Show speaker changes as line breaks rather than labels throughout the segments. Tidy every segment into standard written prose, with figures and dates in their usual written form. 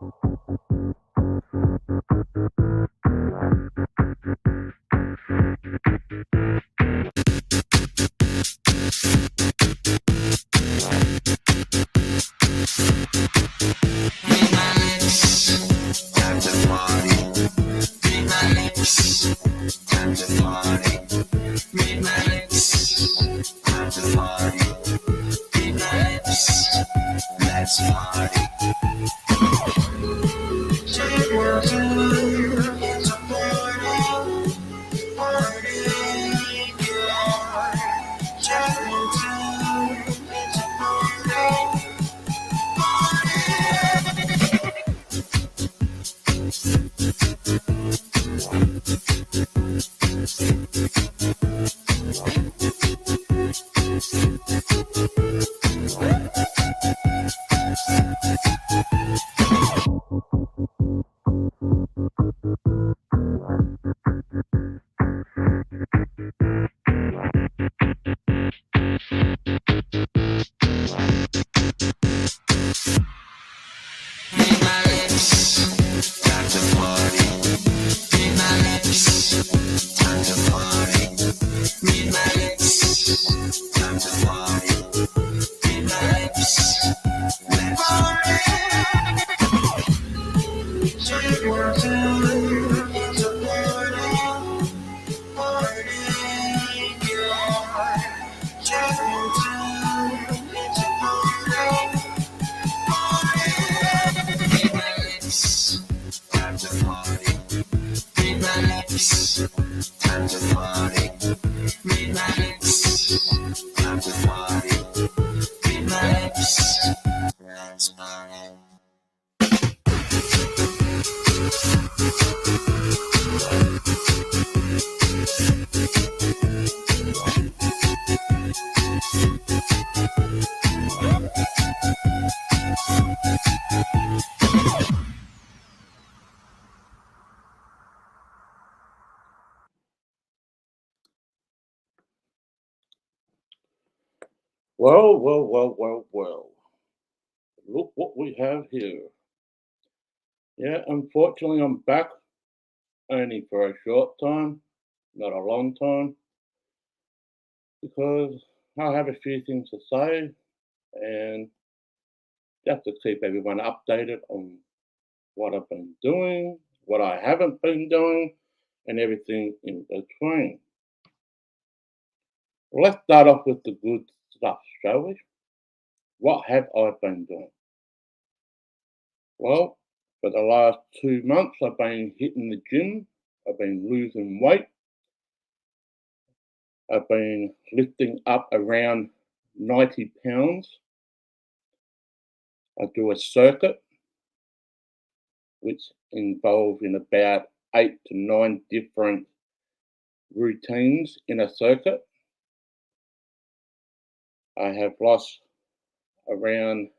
Read my lips, time to party. Read my lips, time to party. Read my lips, time to party. Read my lips, let's party. Take your time, it's a party, party, yeah. Take your time, it's a party, Read my lips, time to party. Read my lips, time to party. Read my lips, time to party. Read my lips, let's party. Take your time, it's a party, party, yeah. Take your time, it's a party, party. Read my lips, time to party. Read my lips, time to party. Read my lips, time to party. Read my lips, let's party.
Well. Look what we have here. Yeah, unfortunately, I'm back only for a short time, not a long time, because I have a few things to say and just to keep everyone updated on what I've been doing, what I haven't been doing, and everything in between. Well, let's start off with the good stuff, shall we? What have I been doing? Well, for the last 2 months, I've been hitting the gym. I've been losing weight. I've been lifting up around 90 pounds. I do a circuit, which involves in about 8 to 9 different routines in a circuit. I have lost around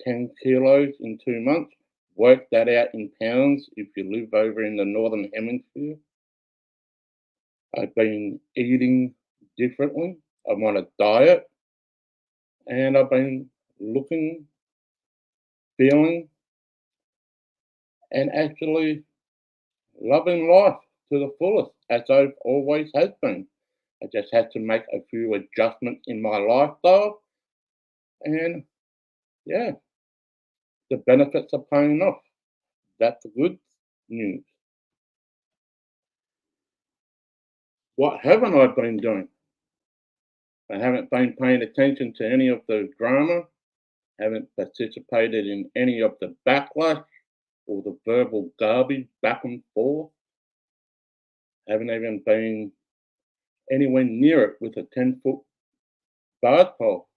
10 kilos in 2 months. Work that out in pounds if you live over in the Northern Hemisphere. I've been eating differently. I'm on a diet and I've been looking, feeling, and actually loving life to the fullest as I've always has been. I just had to make a few adjustments in my lifestyle and yeah, the benefits are paying off. That's the good news. What haven't I been doing? I haven't been paying attention to any of the drama, haven't participated in any of the backlash or the verbal garbage back and forth, haven't even been anywhere near it with a 10-foot barge pole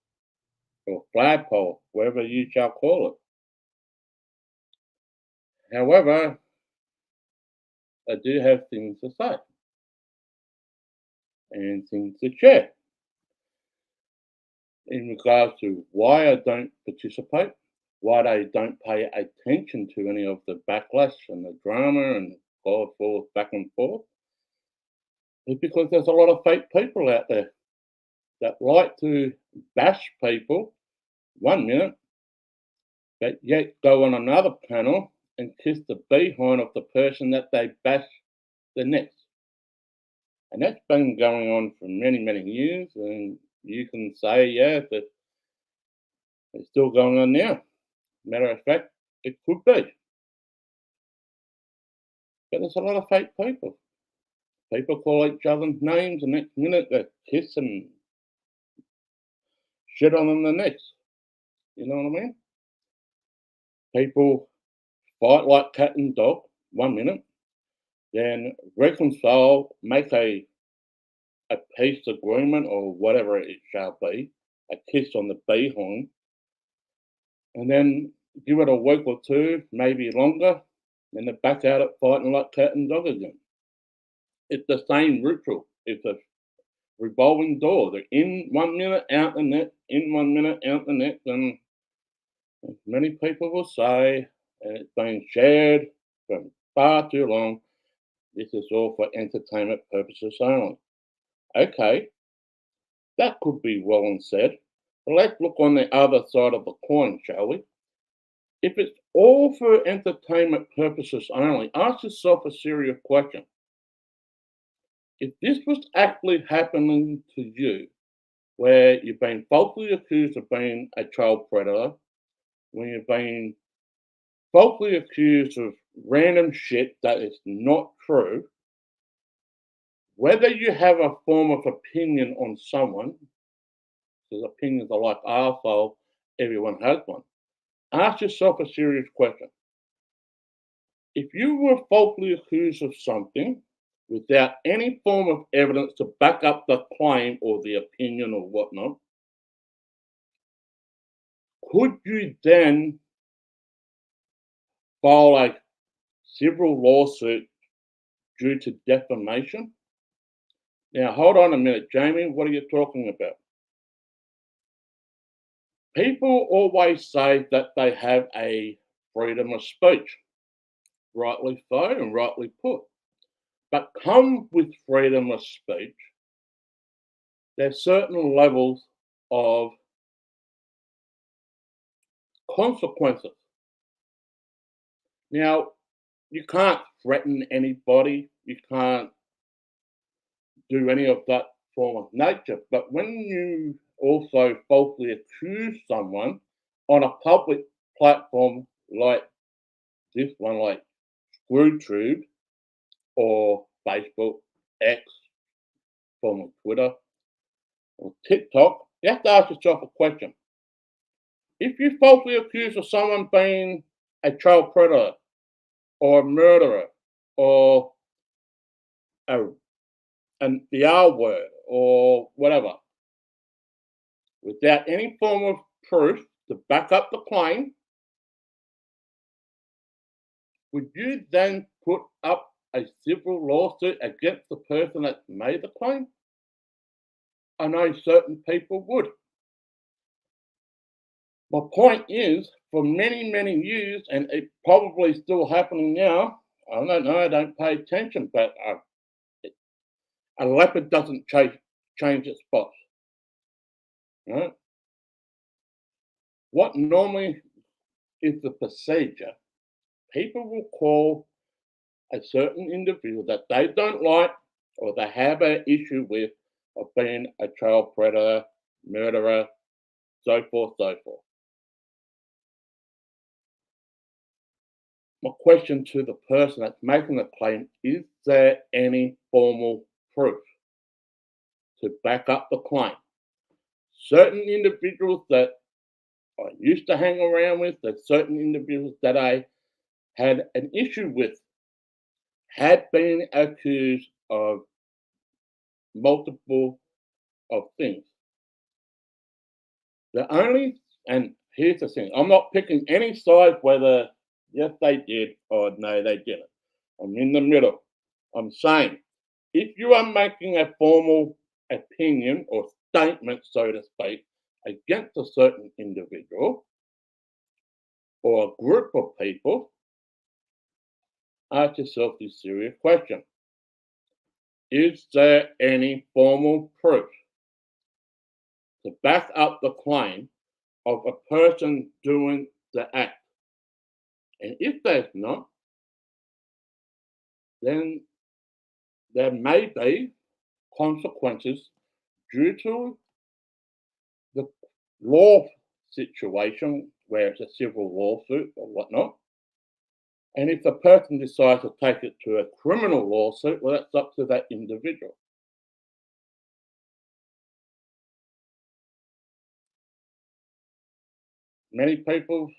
or flagpole, whatever you shall call it. However, I do have things to say and things to share in regards to why I don't participate, why I don't pay attention to any of the backlash and the drama and go forth back and forth. It's because there's a lot of fake people out there that like to bash people 1 minute, but yet go on another panel and kiss the behind of the person that they bash the next. And that's been going on for many, many years. And you can say, yeah, that it's still going on now. Matter of fact, it could be. But there's a lot of fake people. People call each other names, and next minute they kiss and shit on them the next. You know what I mean? People fight like cat and dog 1 minute, then reconcile, make a peace agreement or whatever it shall be, a kiss on the behind, and then give it a week or two, maybe longer, then they're back out at fighting like cat and dog again. It's the same ritual. It's a revolving door. They're in 1 minute, out the next, in 1 minute, out the next, and as many people will say, and it's been shared for far too long, this is all for entertainment purposes only. Okay, that could be well and said. But let's look on the other side of the coin, shall we? If it's all for entertainment purposes only, ask yourself a serious question. If this was actually happening to you, where you've been falsely accused of being a child predator, when you've been falsely accused of random shit that is not true, whether you have a form of opinion on someone, because opinions are like arsehole, everyone has one. Ask yourself a serious question. If you were falsely accused of something without any form of evidence to back up the claim or the opinion or whatnot, could you then file a civil lawsuit due to defamation? Now, hold on a minute, Jamie. What are you talking about? People always say that they have a freedom of speech, rightly so and rightly put. But come with freedom of speech, there's certain levels of consequences. Now, you can't threaten anybody, you can't do any of that form of nature. But when you also falsely accuse someone on a public platform like this one, like ScrewTube or Facebook, X, formerly Twitter, or TikTok, you have to ask yourself a question. If you falsely accuse of someone being a child predator or a murderer or a, the R word or whatever, without any form of proof to back up the claim, would you then put up a civil lawsuit against the person that made the claim? I know certain people would. My point is, for many, many years, and it probably still happening now, I don't know, I don't pay attention, but a leopard doesn't change its spots. Right? What normally is the procedure, people will call a certain individual that they don't like or they have an issue with of being a child predator, murderer, so forth, so forth. My question to the person that's making the claim, is there any formal proof to back up the claim? Certain individuals that I used to hang around with, there's certain individuals that I had an issue with, had been accused of multiple of things. The only, and here's the thing, I'm not picking any side whether yes they did or no they didn't. I'm in the middle. I'm saying if you are making a formal opinion or statement, so to speak, against a certain individual or a group of people, ask yourself this serious question. Is there any formal proof to back up the claim of a person doing the act? And if there's not, then there may be consequences due to the law situation where it's a civil lawsuit or whatnot. And if the person decides to take it to a criminal lawsuit, well, that's up to that individual. Many people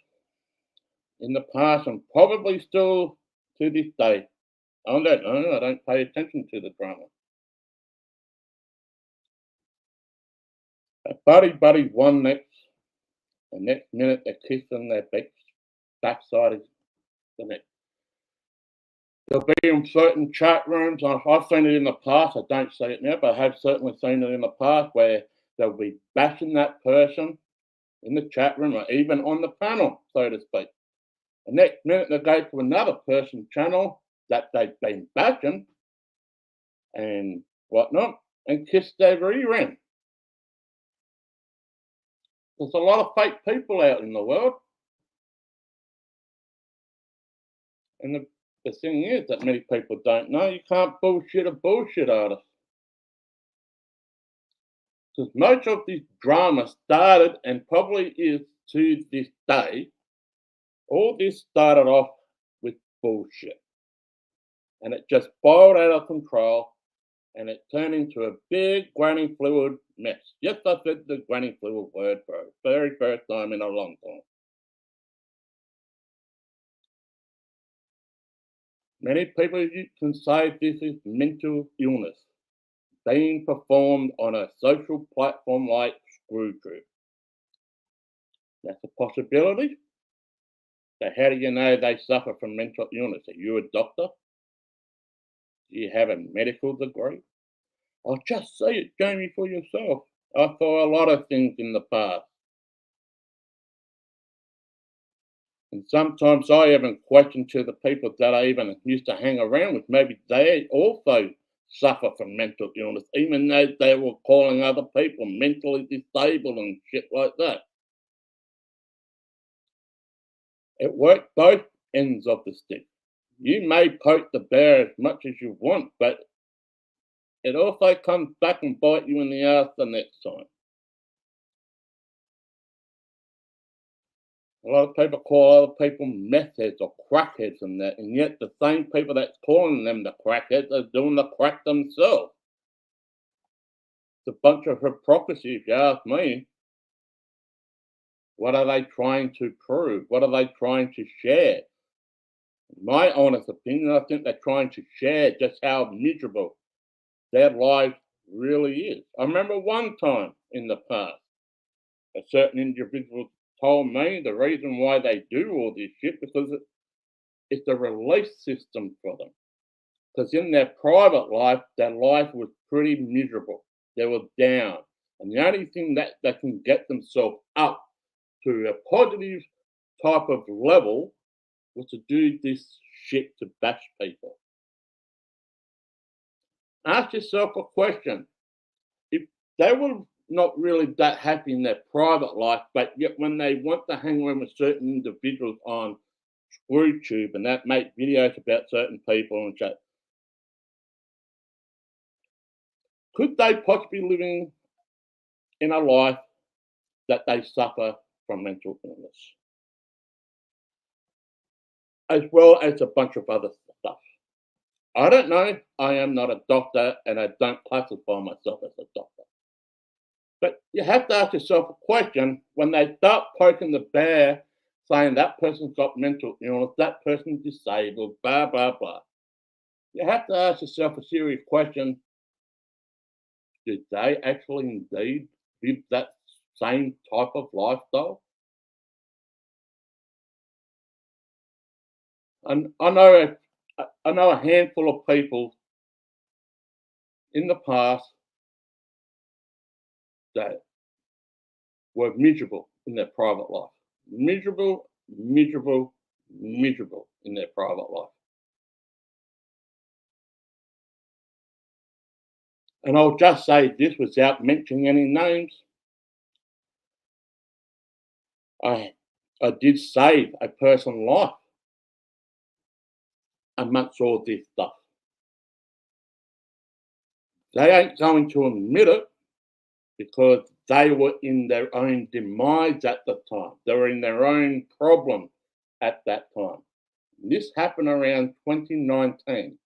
in the past, and probably still to this day, I don't know, I don't pay attention to the drama. A buddy one next, the next minute they're kissing their backside is the next. There'll be in certain chat rooms, I've seen it in the past, I don't see it now, but I have certainly seen it in the past where they'll be bashing that person in the chat room or even on the panel, so to speak. The next minute they go to another person's channel that they've been bashing and whatnot and kiss their rear end. There's a lot of fake people out in the world. And the thing is that many people don't know, you can't bullshit a bullshit artist. Because most of this drama started and probably is to this day, all this started off with bullshit. And it just boiled out of control and it turned into a big granny fluid mess. Yes, I said the granny fluid word for the very first time in a long time. Many people can say this is mental illness being performed on a social platform like ScrewTube. That's a possibility. So how do you know they suffer from mental illness? Are you a doctor? Do you have a medical degree? I'll just say it, Jamie, for yourself. I saw a lot of things in the past. And sometimes I even question to the people that I even used to hang around with, maybe they also suffer from mental illness, even though they were calling other people mentally disabled and shit like that. It worked both ends of the stick. You may poke the bear as much as you want, but it also comes back and bite you in the ass the next time. A lot of people call other people meth heads or crackheads and that, and yet the same people that's calling them the crackheads are doing the crack themselves. It's a bunch of hypocrisy, if you ask me. What are they trying to prove? What are they trying to share? In my honest opinion, I think they're trying to share just how miserable their life really is. I remember one time in the past, a certain individual told me the reason why they do all this shit because it's a release system for them. Because in their private life, their life was pretty miserable. They were down. And the only thing that they can get themselves up to a positive type of level was to do this shit to bash people. Ask yourself a question. If they were not really that happy in their private life, but yet when they want to hang around with certain individuals on ScrewTube and that make videos about certain people and shit, could they possibly living in a life that they suffer from mental illness? As well as a bunch of other stuff. I don't know. I am not a doctor and I don't classify myself as a doctor. But you have to ask yourself a question when they start poking the bear, saying that person's got mental illness, that person's disabled, blah, blah, blah. You have to ask yourself a serious question. Did they actually indeed live that same type of lifestyle? And I know a handful of people in the past that were miserable in their private life. Miserable, miserable, miserable in their private life. And I'll just say this without mentioning any names. I did save a person's life amongst all this stuff. They ain't going to admit it because they were in their own demise at the time. They were in their own problem at that time. This happened around 2019,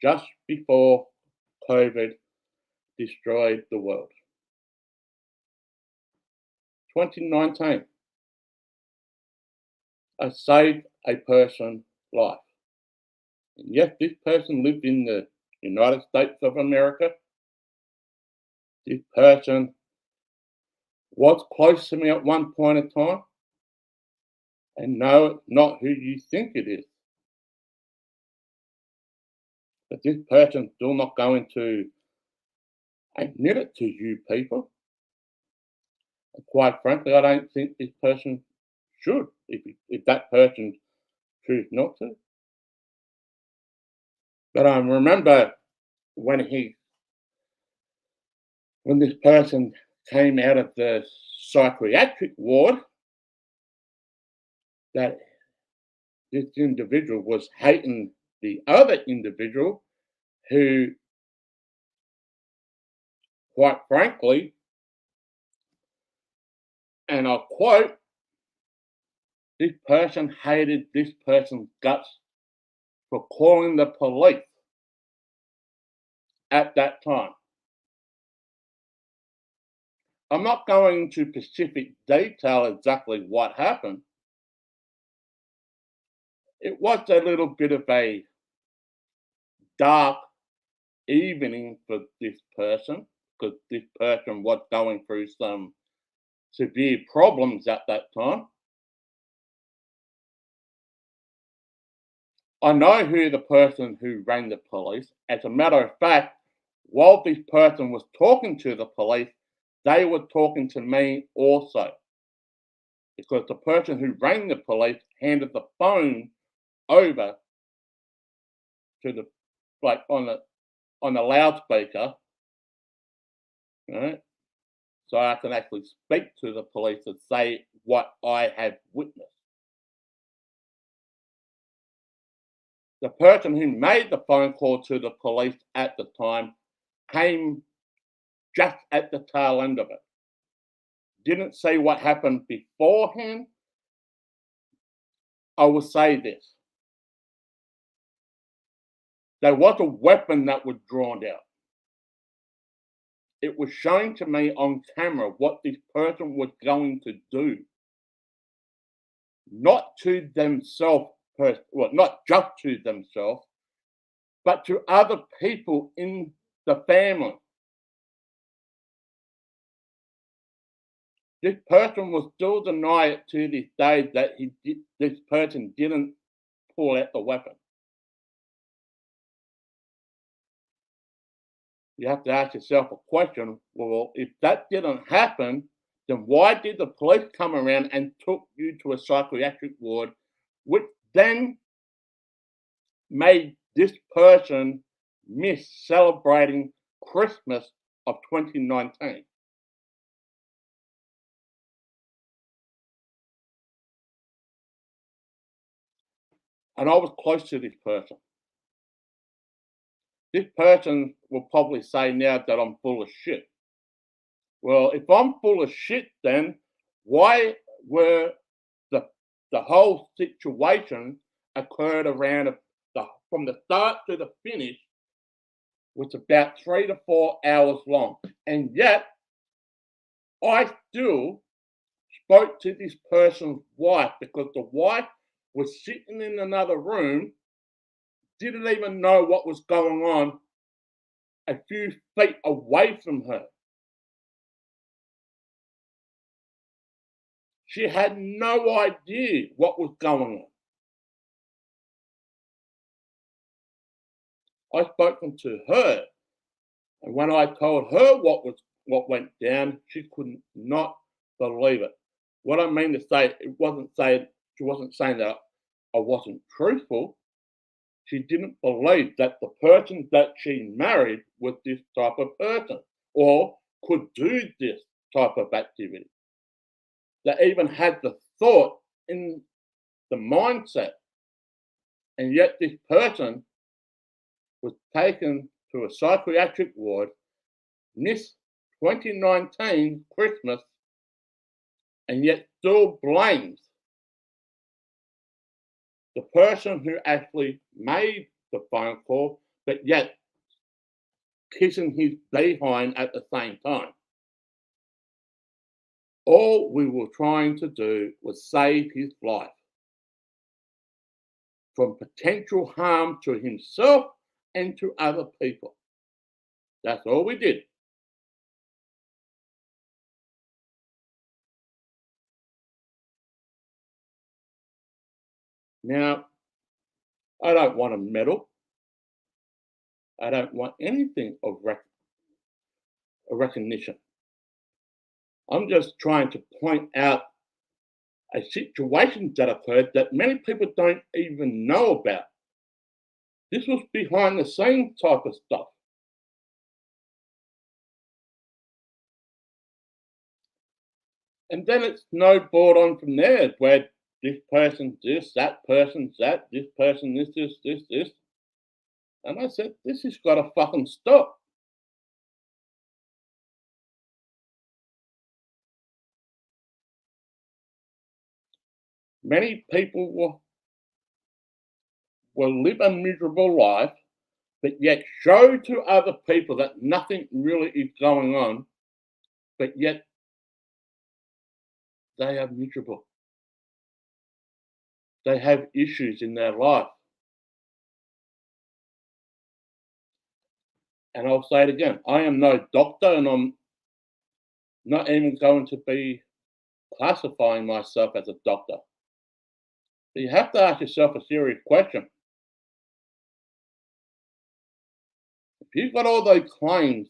just before COVID destroyed the world. 2019, I saved a person's life. And yes, this person lived in the United States of America. This person was close to me at one point in time. And no, it's not who you think it is. But this person's still not going to admit it to you people. And quite frankly, I don't think this person should, if that person chooses not to. But I remember when this person came out of the psychiatric ward, that this individual was hating the other individual who, quite frankly, and I quote, this person hated this person's guts for calling the police at that time. I'm not going into specific detail exactly what happened. It was a little bit of a dark evening for this person because this person was going through some severe problems at that time. I know who the person who rang the police. As a matter of fact, while this person was talking to the police, they were talking to me also. Because the person who rang the police handed the phone over to the, like, on the loudspeaker, right? So I can actually speak to the police and say what I have witnessed. The person who made the phone call to the police at the time came just at the tail end of it. Didn't say what happened beforehand. I will say this. There was a weapon that was drawn out. It was shown to me on camera what this person was going to do. Not to themselves, well, not just to themselves, but to other people in the family. This person will still deny it to this day that this person didn't pull out the weapon. You have to ask yourself a question. Well, if that didn't happen, then why did the police come around and took you to a psychiatric ward, which then made this person miss celebrating Christmas of 2019? And I was close to this person. This person will probably say now that I'm full of shit. Well, if I'm full of shit, then why were the whole situation occurred around from the start to the finish was about 3 to 4 hours long, and yet I still spoke to this person's wife because the wife was sitting in another room, didn't even know what was going on a few feet away from her. She had no idea what was going on. I spoken to her, and when I told her what went down, she could not believe it. What I mean to say, she wasn't saying that I wasn't truthful. She didn't believe that the person that she married was this type of person or could do this type of activity. That even had the thought in the mindset. And yet this person was taken to a psychiatric ward, missed 2019 Christmas, and yet still blames the person who actually made the phone call, but yet kissing his behind at the same time. All we were trying to do was save his life from potential harm to himself and to other people. That's all we did. Now, I don't want a medal. I don't want anything of recognition. I'm just trying to point out a situation that occurred that many people don't even know about. This was behind the same type of stuff. And then it snowballed on from there, where this person's this, that person's that, this person this. And I said, this has got to fucking stop. Many people will live a miserable life, but yet show to other people that nothing really is going on, but yet they are miserable. They have issues in their life. And I'll say it again, I am no doctor, and I'm not even going to be classifying myself as a doctor. But you have to ask yourself a serious question. If you've got all those claims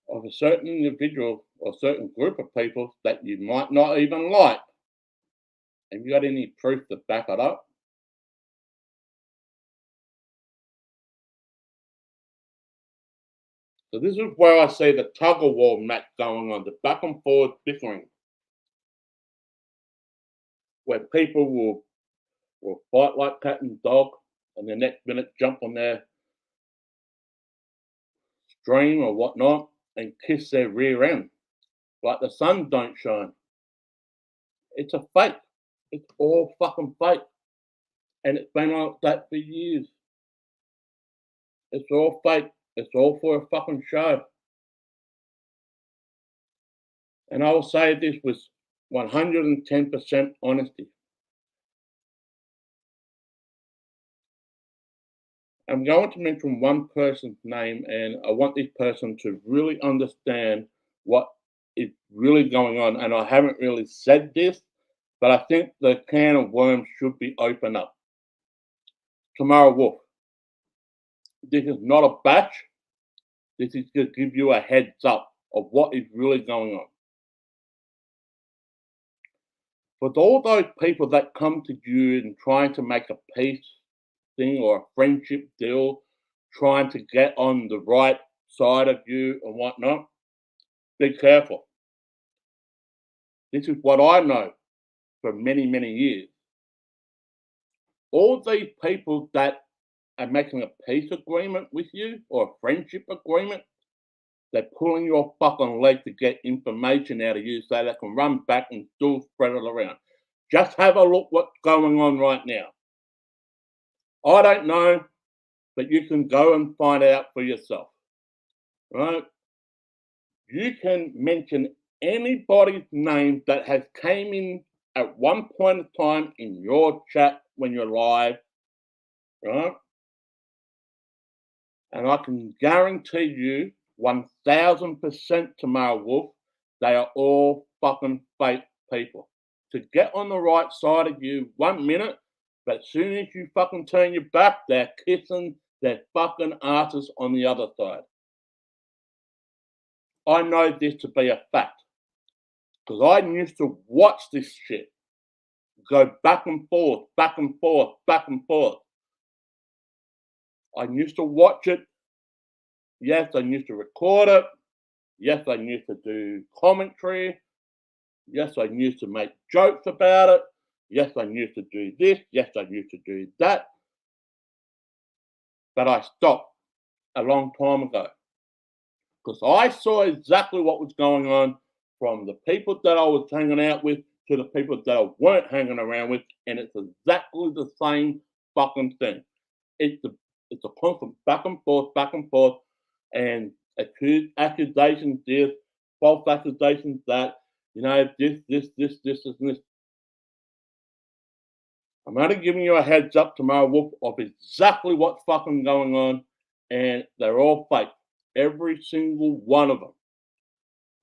of a certain individual or certain group of people that you might not even like, have you got any proof to back it up? So this is where I see the tug of war match going on, the back and forth bickering, where people will fight like cat and dog, and the next minute jump on their stream or whatnot and kiss their rear end, like the sun don't shine. It's a fake. It's all fucking fake, and it's been like that for years. It's all fake. It's all for a fucking show. And I will say this with 110% honesty. I'm going to mention one person's name, and I want this person to really understand what is really going on. And I haven't really said this, but I think the can of worms should be opened up. Tamara Wolf. This is not a batch. This is to give you a heads up of what is really going on. For all those people that come to you and trying to make a peace thing or a friendship deal, trying to get on the right side of you and whatnot, be careful. This is what I know for many, many years. All these people that are making a peace agreement with you or a friendship agreement, they're pulling your fucking leg to get information out of you so they can run back and still spread it around. Just have a look what's going on right now. I don't know, but you can go and find out for yourself. Right? You can mention anybody's name that has came in at one point of time in your chat when you're live, right? And I can guarantee you 1000% Tamara Wolf, they are all fucking fake people. To get on the right side of you 1 minute, but as soon as you fucking turn your back, they're kissing their fucking asses on the other side. I know this to be a fact because I used to watch this shit go back and forth, back and forth, back and forth. I used to watch it. Yes, I used to record it. Yes, I used to do commentary. Yes, I used to make jokes about it. Yes, I used to do this. Yes, I used to do that. But I stopped a long time ago because I saw exactly what was going on from the people that I was hanging out with to the people that I weren't hanging around with, and it's exactly the same fucking thing. It's a it's a constant back and forth, and accusations this, false accusations that, this, and this. I'm only giving you a heads up tomorrow, Wolf, of exactly what's fucking going on, and they're all fake. Every single one of them.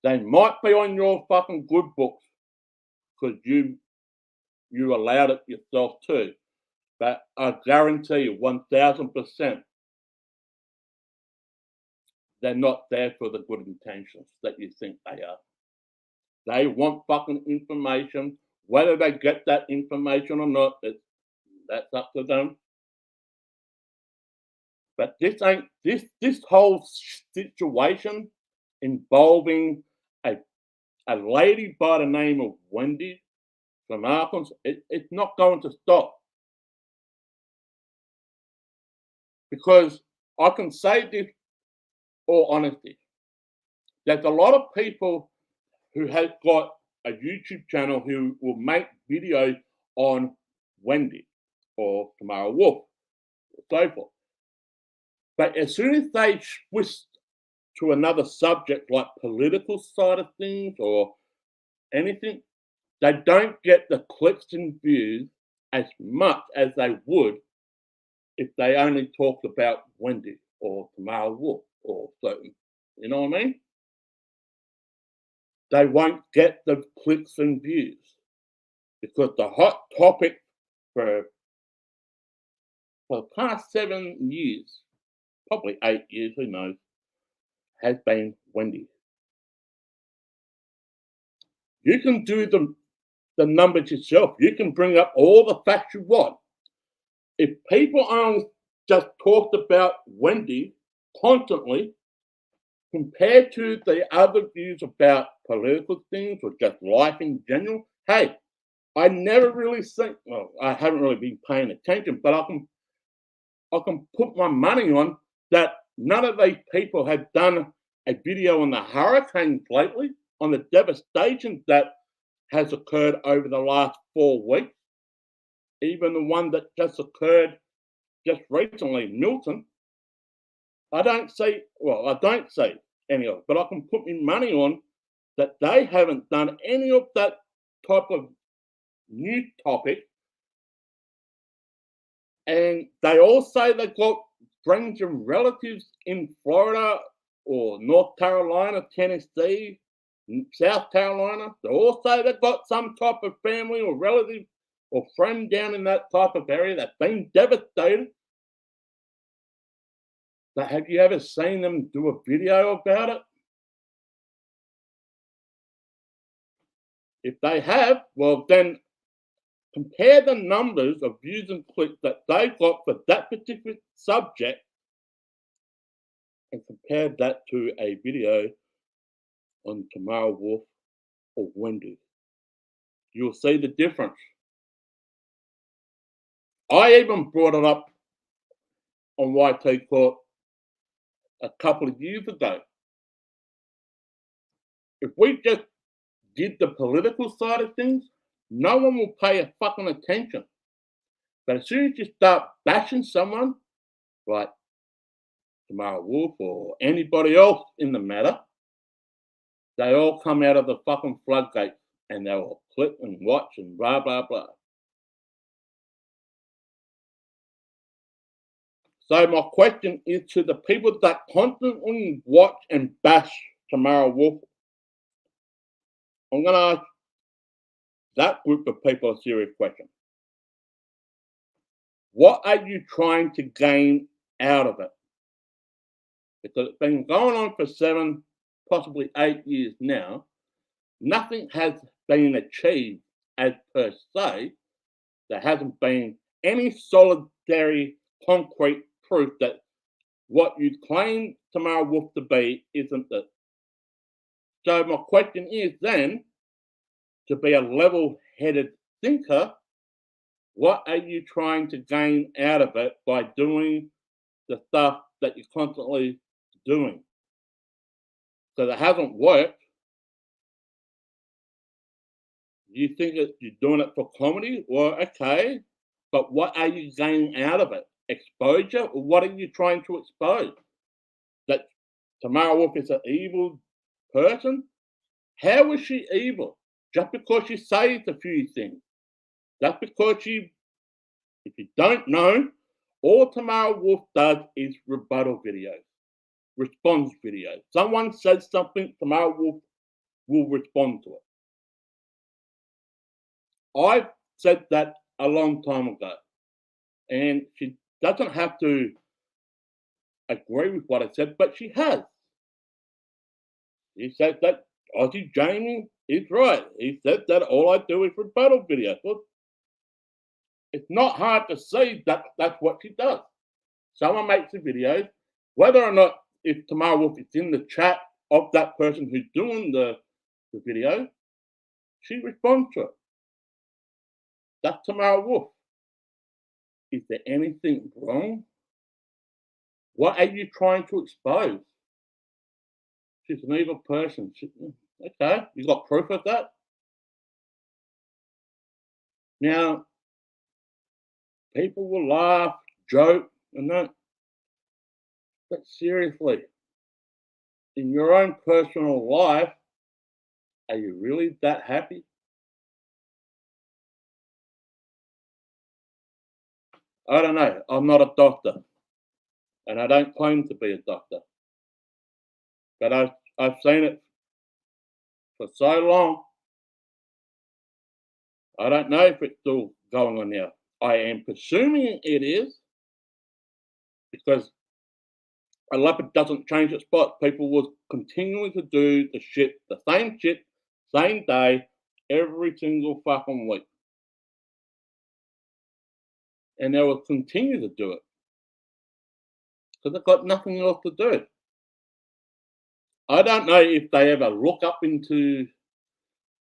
They might be on your fucking good books because you allowed it yourself too. But I guarantee you, 1000%, they're not there for the good intentions that you think they are. They want fucking information. Whether they get that information or not, that's up to them. But this whole situation involving a a lady by the name of Wendy from Arkansas, it's not going to stop because I can say this all honesty. There's a lot of people who have got a YouTube channel who will make videos on Wendy or Tamara Wolf or so forth. But as soon as they switch to another subject like political side of things or anything, they don't get the clicks and views as much as they would if they only talked about Wendy or Tamara Wolf or certain, you know what I mean? They won't get the clicks and views because the hot topic for, for the past 7 years, probably 8 years, who knows, has been Wendy. You can do the numbers yourself. You can bring up all the facts you want. If people only just talked about Wendy constantly compared to the other views about political things or just life in general, hey, I never really think, well, I haven't really been paying attention, but I can put my money on that none of these people have done a video on the hurricanes lately, on the devastation that has occurred over the last 4 weeks, even the one that just occurred just recently, Milton. I don't see any of it, but I can put my money on that they haven't done any of that type of new topic. And they all say they've got friends and relatives in Florida or North Carolina, Tennessee, South Carolina. They all say they've got some type of family or relative or friend down in that type of area that's been devastated. But have you ever seen them do a video about it? If they have, well, then compare the numbers of views and clicks that they got for that particular subject and compare that to a video on Tamara Wolf or Wendy. You'll see the difference. I even brought it up on YT Court a couple of years ago. If we just did the political side of things, no one will pay a fucking attention. But as soon as you start bashing someone, like Tamara Wolf or anybody else in the matter, they all come out of the fucking floodgates and they will click and watch and blah, blah, blah. So my question is to the people that constantly watch and bash Tamara Wolf, I'm going to ask that group of people a serious question. What are you trying to gain out of it? Because it's been going on for 7, possibly 8 years now. Nothing has been achieved as per se. There hasn't been any solitary, concrete proof that what you claim Tamara Wolf to be isn't it. So my question is then, to be a level-headed thinker, What are you trying to gain out of it by doing the stuff that you're constantly doing? So that hasn't worked. You think that you're doing it for comedy? Well, okay. But what are you gaining out of it? Exposure? Or what are you trying to expose? That Tamara Wolf is an evil person? How is she evil? Just because she says a few things. Just because she, if you don't know, all Tamara Wolf does is rebuttal videos, response videos. Someone says something, Tamara Wolf will respond to it. I said that a long time ago, and she doesn't have to agree with what I said, but she has. He said that Aussie Jamie is right. He said that all I do is rebuttal videos. Well, it's not hard to see that that's what she does. Someone makes a video, whether or not if Tamara Wolf is in the chat of that person who's doing the video, she responds to it. That's Tamara Wolf. Is there anything wrong? What are you trying to expose? She's an evil person. Okay, you got proof of that? Now, people will laugh, joke, and that. But seriously, in your own personal life, are you really that happy? I don't know. I'm not a doctor, and I don't claim to be a doctor. But I've seen it for so long. I don't know if it's still going on now. I am presuming it is because a leopard doesn't change its spot. People will continuing to do the same shit, same day, every single fucking week. And they will continue to do it because they've got nothing else to do. I don't know if they ever look up into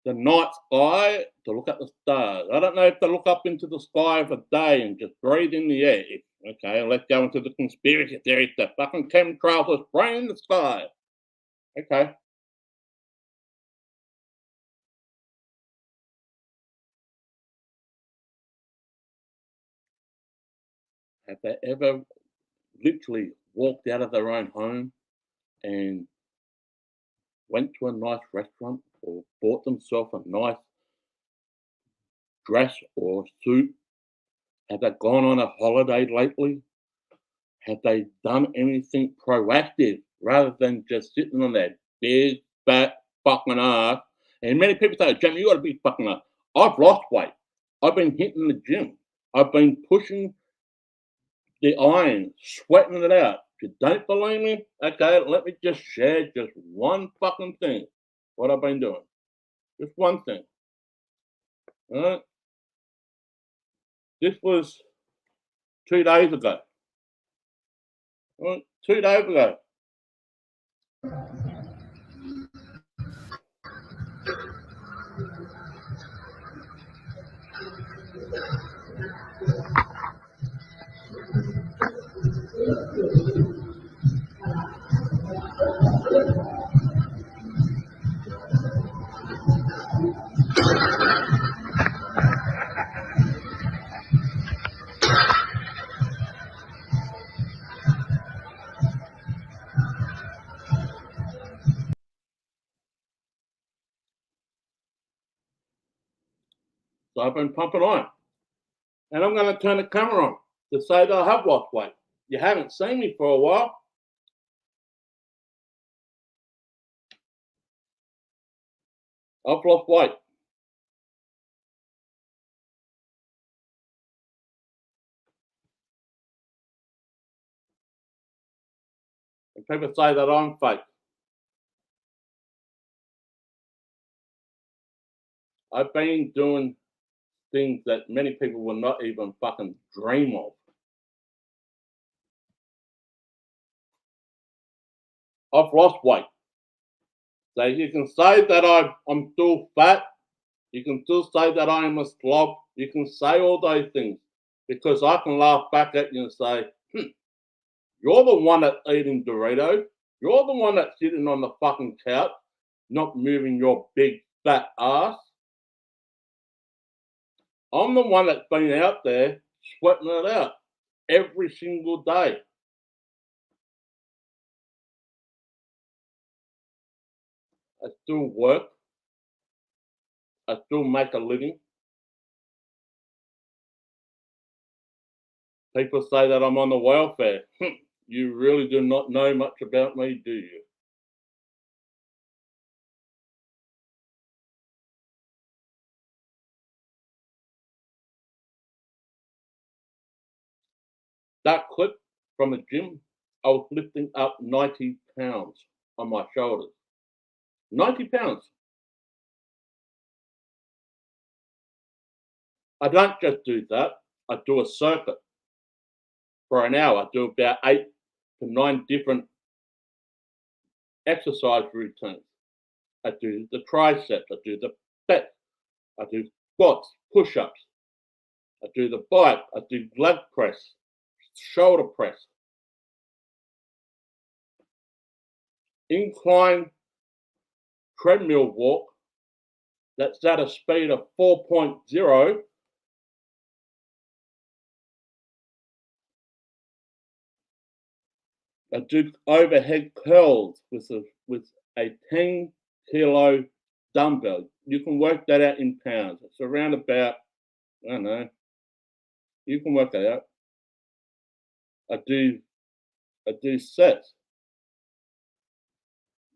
the night sky to look at the stars. I don't know if they look up into the sky of a day and just breathe in the air. Okay, let's go into the conspiracy theories. The fucking chemtrails are spraying the sky. Okay. Have they ever literally walked out of their own home and went to a nice restaurant or bought themselves a nice dress or suit? Have they gone on a holiday lately? Have they done anything proactive rather than just sitting on their big, fat fucking ass? And many people say, Jamie, you got to be fucking ass. I've lost weight. I've been hitting the gym. I've been pushing the iron, sweating it out. If you don't believe me, okay, let me just share just one fucking thing. What I've been doing. Just one thing. All right? This was 2 days ago. All right? 2 days ago. So I've been pumping on. And I'm going to turn the camera on to say that I have lost weight. You haven't seen me for a while. I've lost weight. And people say that I'm fake. I've been doing things that many people will not even fucking dream of. I've lost weight. So you can say that I'm still fat, You can still say that I am a slob. You can say all those things because I can laugh back at you and say, you're the one that's eating Doritos. You're the one that's sitting on the fucking couch, not moving your big fat ass. I'm the one that's been out there sweating it out every single day. I still work. I still make a living. People say that I'm on the welfare. You really do not know much about me, do you? That clip from the gym, I was lifting up 90 pounds on my shoulders. 90 pounds. I don't just do that. I do a circuit for an hour. I do about 8 to 9 different exercise routines. I do the triceps. I do the back. I do squats, push-ups. I do the bike. I do leg press, shoulder press, incline treadmill walk. That's at a speed of 4.0. I do overhead curls with a 10-kilo dumbbell. You can work that out in pounds. It's around about, I don't know. You can work that out. I do sets.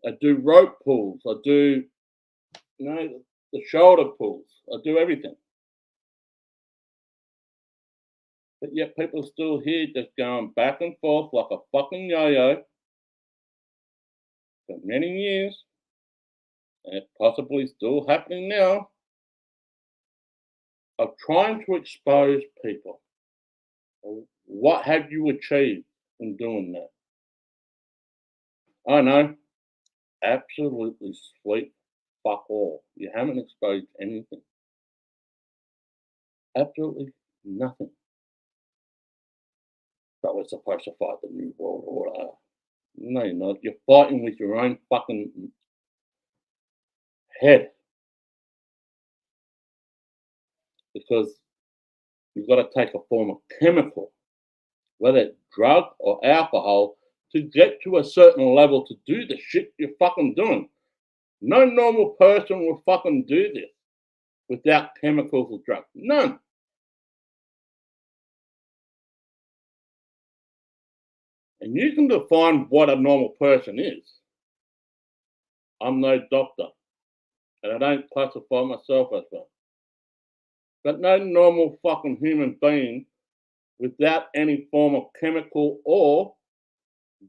I do rope pulls. I do the shoulder pulls. I do everything. But yet people still here just going back and forth like a fucking yo-yo for many years. And it's possibly still happening now. Of trying to expose people. What have you achieved in doing that? I know, absolutely sweet fuck all. You haven't exposed anything. Absolutely nothing. But we're supposed to fight the New World Order. No, you're not. You're fighting with your own fucking head. Because you've got to take a form of chemical, whether it's drug or alcohol, to get to a certain level to do the shit you're fucking doing. No normal person will fucking do this without chemicals or drugs. None. And you can define what a normal person is. I'm no doctor, and I don't classify myself as one. But no normal fucking human being without any form of chemical or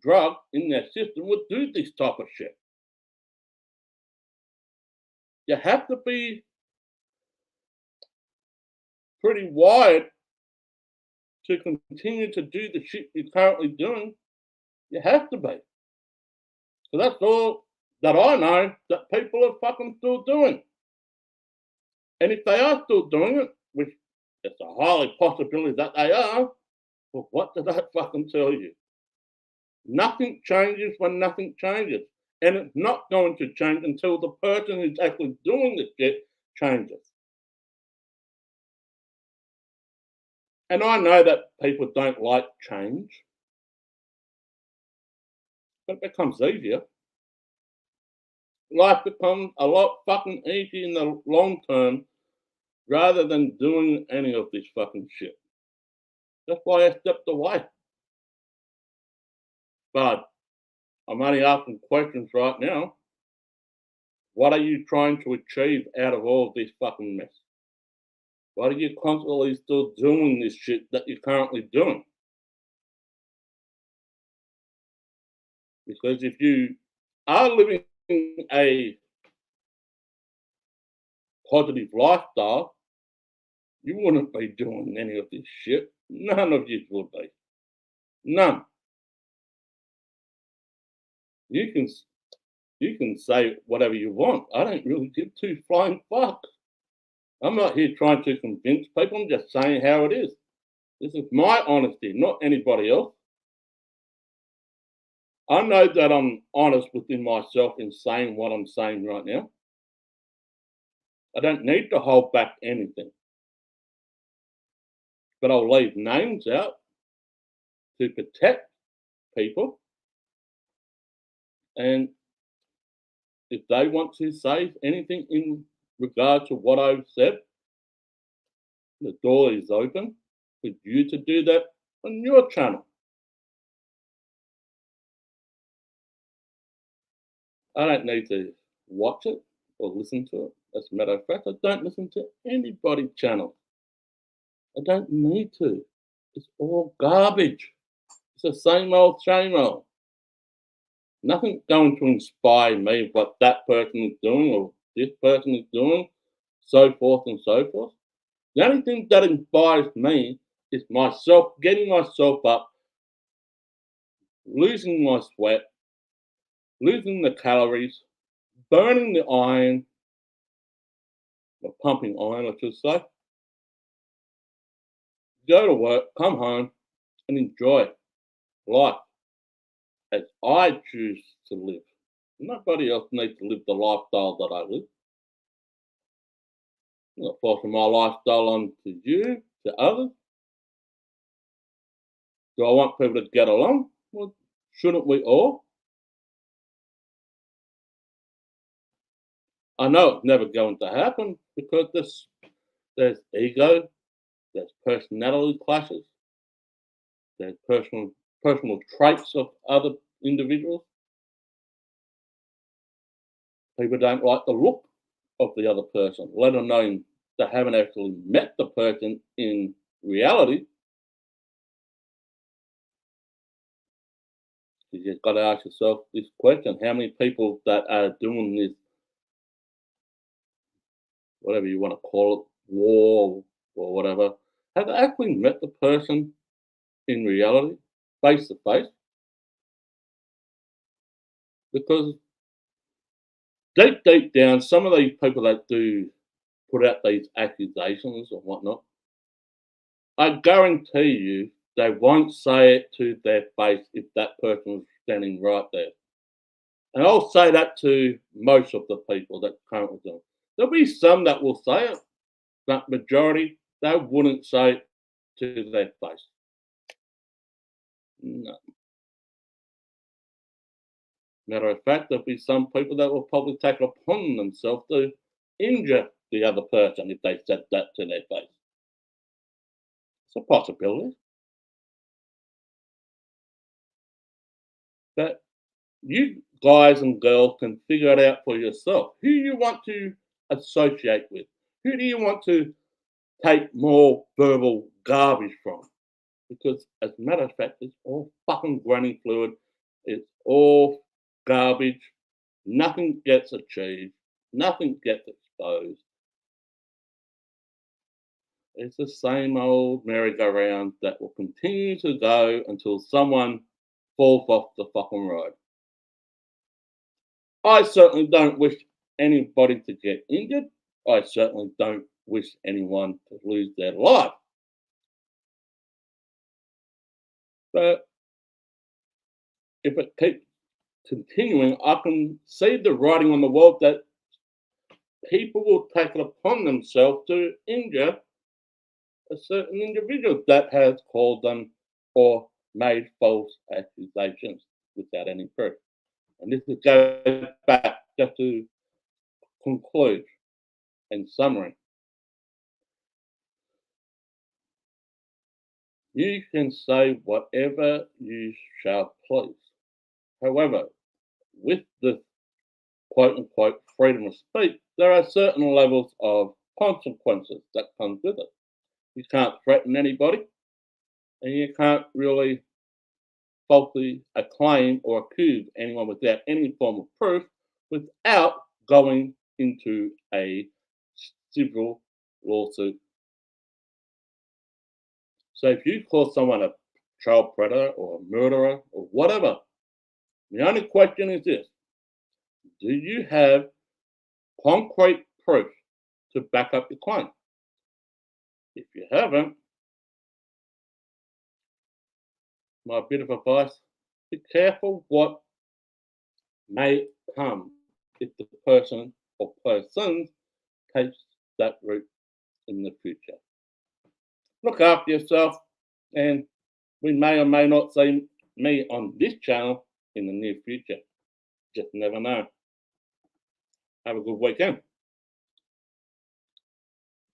drug in their system would do this type of shit. You have to be pretty wired to continue to do the shit you're currently doing. You have to be. So that's all that I know that people are fucking still doing. And if they are still doing it, which it's a highly possibility that they are, well, what did that fucking tell you? Nothing changes when nothing changes. And it's not going to change until the person who's actually doing the shit changes. And I know that people don't like change, but it becomes easier. Life becomes a lot fucking easier in the long term rather than doing any of this fucking shit. That's why I stepped away. But I'm only asking questions right now. What are you trying to achieve out of all of this fucking mess? Why are you constantly still doing this shit that you're currently doing? Because if you are living a positive lifestyle, you wouldn't be doing any of this shit. None of you would be. None. You can say whatever you want. I don't really give two flying fucks. I'm not here trying to convince people. I'm just saying how it is. This is my honesty, not anybody else. I know that I'm honest within myself in saying what I'm saying right now. I don't need to hold back anything, but I'll leave names out to protect people. And if they want to say anything in regard to what I've said, the door is open for you to do that on your channel. I don't need to watch it or listen to it. As a matter of fact, I don't listen to anybody's channel. I don't need to. It's all garbage. It's the same old. Nothing going to inspire me what that person is doing or this person is doing, so forth and so forth. The only thing that inspires me is myself getting myself up, losing my sweat, losing the calories, burning the iron, or pumping iron, I should say, go to work, come home, and enjoy life as I choose to live. Nobody else needs to live the lifestyle that I live. I'm not forcing my lifestyle on to you, to others. Do I want people to get along? Well, shouldn't we all? I know it's never going to happen because there's ego, there's personality clashes, there's personal traits of other individuals. People don't like the look of the other person, let alone they haven't actually met the person in reality. You just got to ask yourself this question: how many people that are doing this, whatever you want to call it, war or whatever, have actually met the person in reality, face to face? Because deep down, some of these people that do put out these accusations and whatnot, I guarantee you they won't say it to their face if that person was standing right there. And I'll say that to most of the people that currently do it. There'll be some that will say it, but majority, they wouldn't say it to their face. No. Matter of fact, there'll be some people that will probably take it upon themselves to injure the other person if they said that to their face. It's a possibility. But you guys and girls can figure it out for yourself. Who you want to associate with? Who do you want to take more verbal garbage from? Because as a matter of fact, it's all fucking granny fluid. It's all garbage. Nothing gets achieved. Nothing gets exposed. It's the same old merry-go-round that will continue to go until someone falls off the fucking road. I certainly don't wish anybody to get injured. I certainly don't wish anyone to lose their life. But if it keeps continuing, I can see the writing on the wall that people will take it upon themselves to injure a certain individual that has called them or made false accusations without any proof. And this is goes back just to conclude in summary. You can say whatever you shall please. However, with the quote unquote freedom of speech, there are certain levels of consequences that come with it. You can't threaten anybody, and you can't really falsely acclaim or accuse anyone without any form of proof without going into a civil lawsuit. So if you call someone a child predator or a murderer or whatever, the only question is this: do you have concrete proof to back up your claim. If you haven't, my bit of advice, be careful what may come if the person or persons takes that route in the future. Look after yourself, and we may or may not see me on this channel in the near future. Just never know. Have a good weekend.